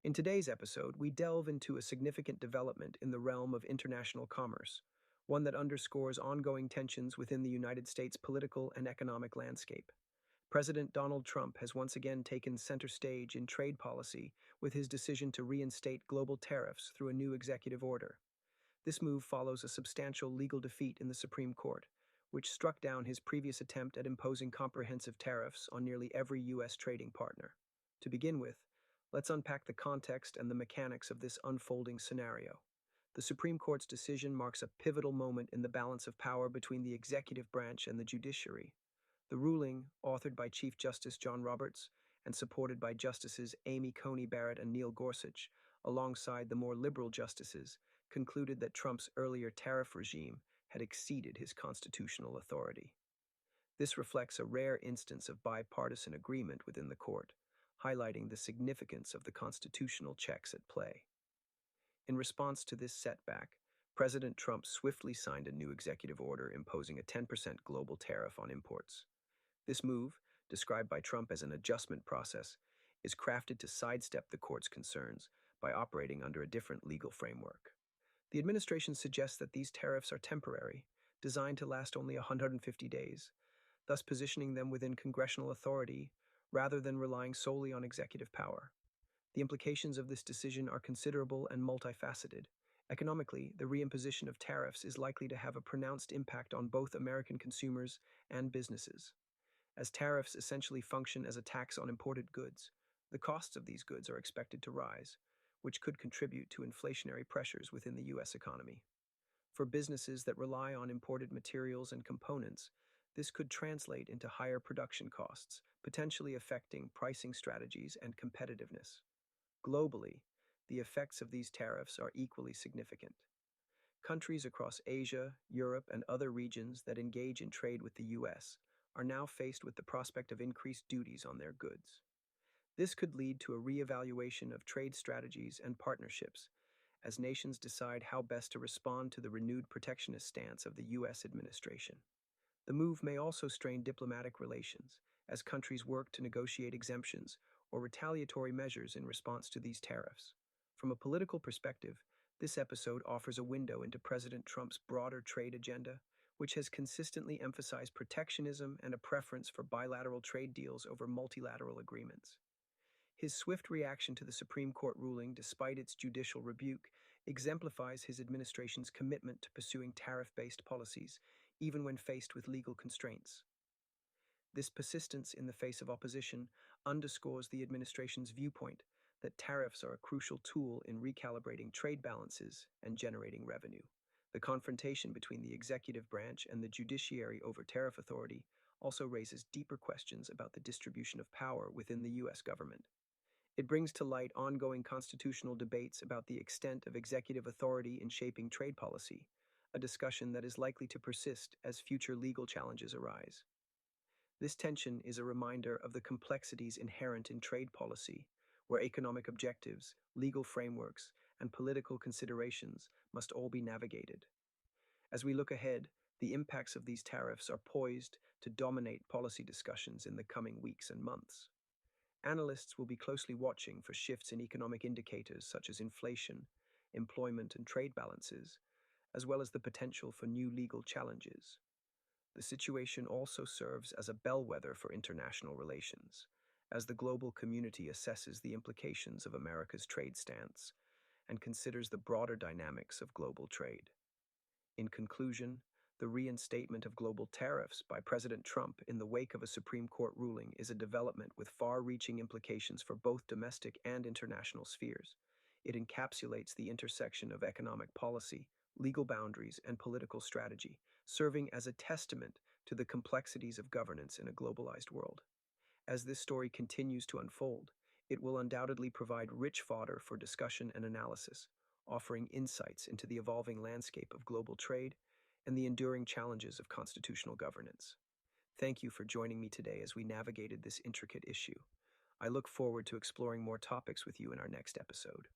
In today's episode, we delve into a significant development in the realm of international commerce, one that underscores ongoing tensions within the United States political and economic landscape. President Donald Trump has once again taken center stage in trade policy with his decision to reinstate global tariffs through a new executive order. This move follows a substantial legal defeat in the Supreme Court, which struck down his previous attempt at imposing comprehensive tariffs on nearly every U.S. trading partner. To begin with, let's unpack the context and the mechanics of this unfolding scenario. The Supreme Court's decision marks a pivotal moment in the balance of power between the executive branch and the judiciary. The ruling, authored by Chief Justice John Roberts and supported by Justices Amy Coney Barrett and Neil Gorsuch, alongside the more liberal justices, concluded that Trump's earlier tariff regime had exceeded his constitutional authority. This reflects a rare instance of bipartisan agreement within the court, highlighting the significance of the constitutional checks at play. In response to this setback, President Trump swiftly signed a new executive order imposing a 10% global tariff on imports. This move, described by Trump as an adjustment process, is crafted to sidestep the court's concerns by operating under a different legal framework. The administration suggests that these tariffs are temporary, designed to last only 150 days, thus positioning them within congressional authority rather than relying solely on executive power. The implications of this decision are considerable and multifaceted. Economically, the reimposition of tariffs is likely to have a pronounced impact on both American consumers and businesses. As tariffs essentially function as a tax on imported goods, the costs of these goods are expected to rise, which could contribute to inflationary pressures within the U.S. economy. For businesses that rely on imported materials and components, this could translate into higher production costs, potentially affecting pricing strategies and competitiveness. Globally, the effects of these tariffs are equally significant. Countries across Asia, Europe, and other regions that engage in trade with the U.S. are now faced with the prospect of increased duties on their goods. This could lead to a reevaluation of trade strategies and partnerships as nations decide how best to respond to the renewed protectionist stance of the U.S. administration. The move may also strain diplomatic relations as countries work to negotiate exemptions or retaliatory measures in response to these tariffs. From a political perspective, this episode offers a window into President Trump's broader trade agenda, which has consistently emphasized protectionism and a preference for bilateral trade deals over multilateral agreements. His swift reaction to the Supreme Court ruling, despite its judicial rebuke, exemplifies his administration's commitment to pursuing tariff-based policies, even when faced with legal constraints. This persistence in the face of opposition underscores the administration's viewpoint that tariffs are a crucial tool in recalibrating trade balances and generating revenue. The confrontation between the executive branch and the judiciary over tariff authority also raises deeper questions about the distribution of power within the U.S. government. It brings to light ongoing constitutional debates about the extent of executive authority in shaping trade policy, a discussion that is likely to persist as future legal challenges arise. This tension is a reminder of the complexities inherent in trade policy, where economic objectives, legal frameworks, and political considerations must all be navigated. As we look ahead, the impacts of these tariffs are poised to dominate policy discussions in the coming weeks and months. Analysts will be closely watching for shifts in economic indicators such as inflation, employment, and trade balances, as well as the potential for new legal challenges. The situation also serves as a bellwether for international relations, as the global community assesses the implications of America's trade stance and considers the broader dynamics of global trade. In conclusion, the reinstatement of global tariffs by President Trump in the wake of a Supreme Court ruling is a development with far-reaching implications for both domestic and international spheres. It encapsulates the intersection of economic policy, legal boundaries, and political strategy, serving as a testament to the complexities of governance in a globalized world. As this story continues to unfold, it will undoubtedly provide rich fodder for discussion and analysis, offering insights into the evolving landscape of global trade and the enduring challenges of constitutional governance. Thank you for joining me today as we navigated this intricate issue. I look forward to exploring more topics with you in our next episode.